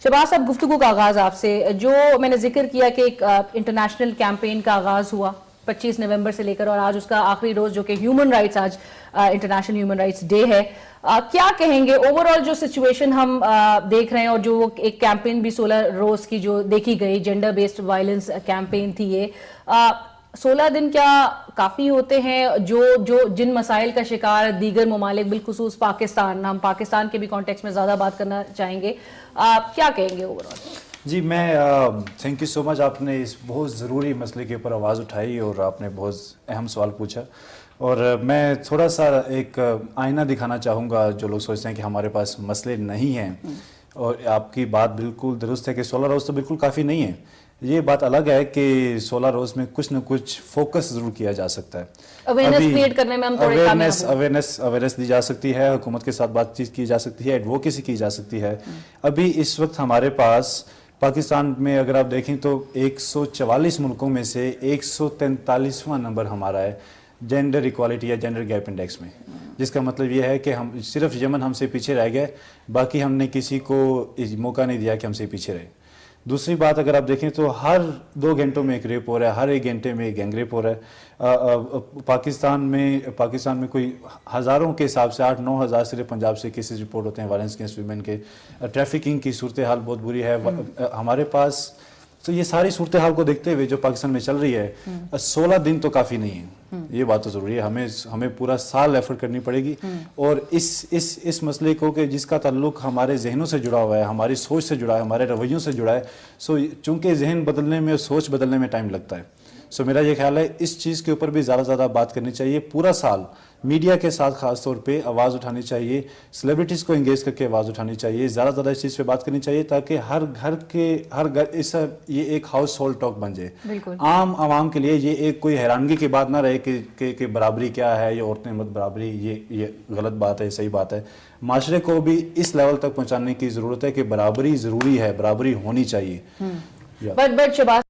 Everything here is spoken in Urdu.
شہباز صاحب، گفتگو کا آغاز آپ سے، جو میں نے ذکر کیا کہ ایک انٹرنیشنل کیمپین کا آغاز ہوا 25 نومبر سے لے کر، اور آج اس کا آخری روز جو کہ ہیومن رائٹس، آج انٹرنیشنل ہیومن رائٹس ڈے ہے، کیا کہیں گے اوور آل جو سچویشن ہم دیکھ رہے ہیں، اور جو وہ ایک کیمپین بھی 16 روز کی جو دیکھی گئی، جینڈر بیسڈ وائلنس کیمپین تھی یہ، 16 دن کیا کافی ہوتے ہیں جن مسائل کا شکار دیگر ممالک بالخصوص پاکستان، ہم پاکستان کے بھی کانٹیکس میں زیادہ بات کرنا چاہیں گے، کیا کہیں گے اوور آل؟ جی میں تھینک یو سو مچ، آپ نے اس بہت ضروری مسئلے کے اوپر آواز اٹھائی اور آپ نے بہت اہم سوال پوچھا، اور میں تھوڑا سا ایک آئینہ دکھانا چاہوں گا جو لوگ سوچتے ہیں کہ ہمارے پاس مسئلے نہیں ہیں، اور آپ کی بات بالکل درست ہے کہ 16 روز تو بالکل کافی نہیں ہے. یہ بات الگ ہے کہ 16 روز میں کچھ نہ کچھ فوکس ضرور کیا جا سکتا ہے، اویئرنیس کریٹ کرنے میں ہم تھوڑے کامیاب ہوں، اویئرنیس دی جا سکتی ہے، حکومت کے ساتھ بات چیت کی جا سکتی ہے، ایڈووکیسی کی جا سکتی ہے. ابھی اس وقت ہمارے پاس پاکستان میں اگر آپ دیکھیں تو 144 ملکوں میں سے 143واں نمبر ہمارا ہے جینڈر ایکوالٹی یا جینڈر گیپ انڈیکس میں، جس کا مطلب یہ ہے کہ ہم صرف یمن ہم سے پیچھے رہ گئے، باقی ہم نے کسی کو موقع نہیں دیا کہ ہم سے پیچھے رہے. دوسری بات اگر آپ دیکھیں تو ہر 2 گھنٹوں میں ایک ریپ ہو رہا ہے، ہر 1 گھنٹے میں ایک گینگ ریپ ہو رہا ہے. پاکستان میں کوئی ہزاروں کے حساب سے 8-9 ہزار صرف پنجاب سے کیسز رپورٹ ہوتے ہیں وائلنس اگینسٹ ویمن کے. ٹریفکنگ کی صورتحال بہت بری ہے ہمارے پاس. تو یہ ساری صورتحال کو دیکھتے ہوئے جو پاکستان میں چل رہی ہے، 16 دن تو کافی نہیں ہے، یہ بات تو ضروری ہے. ہمیں پورا سال ایفرٹ کرنی پڑے گی، اور اس مسئلے کو کہ جس کا تعلق ہمارے ذہنوں سے جڑا ہوا ہے، ہماری سوچ سے جڑا ہے، ہمارے رویوں سے جڑا ہے، چونکہ ذہن بدلنے میں اور سوچ بدلنے میں ٹائم لگتا ہے. میرا یہ خیال ہے اس چیز کے اوپر بھی زیادہ بات کرنی چاہیے. پورا سال میڈیا کے ساتھ خاص طور پہ آواز اٹھانی چاہیے، سیلیبریٹیز کو انگیج کر کے آواز اٹھانی چاہیے، زیادہ اس چیز پہ بات کرنی چاہیے، تاکہ ہر گھر یہ ایک ہاؤس ہولڈ ٹاک بن جائے. عام عوام کے لیے یہ ایک کوئی حیرانگی کی بات نہ رہے کہ برابری کیا ہے، یہ عورتیں مت برابری، یہ غلط بات ہے، صحیح بات ہے. معاشرے کو بھی اس لیول تک پہنچانے کی ضرورت ہے کہ برابری ضروری ہے، برابری ہونی چاہیے. بٹ شہباز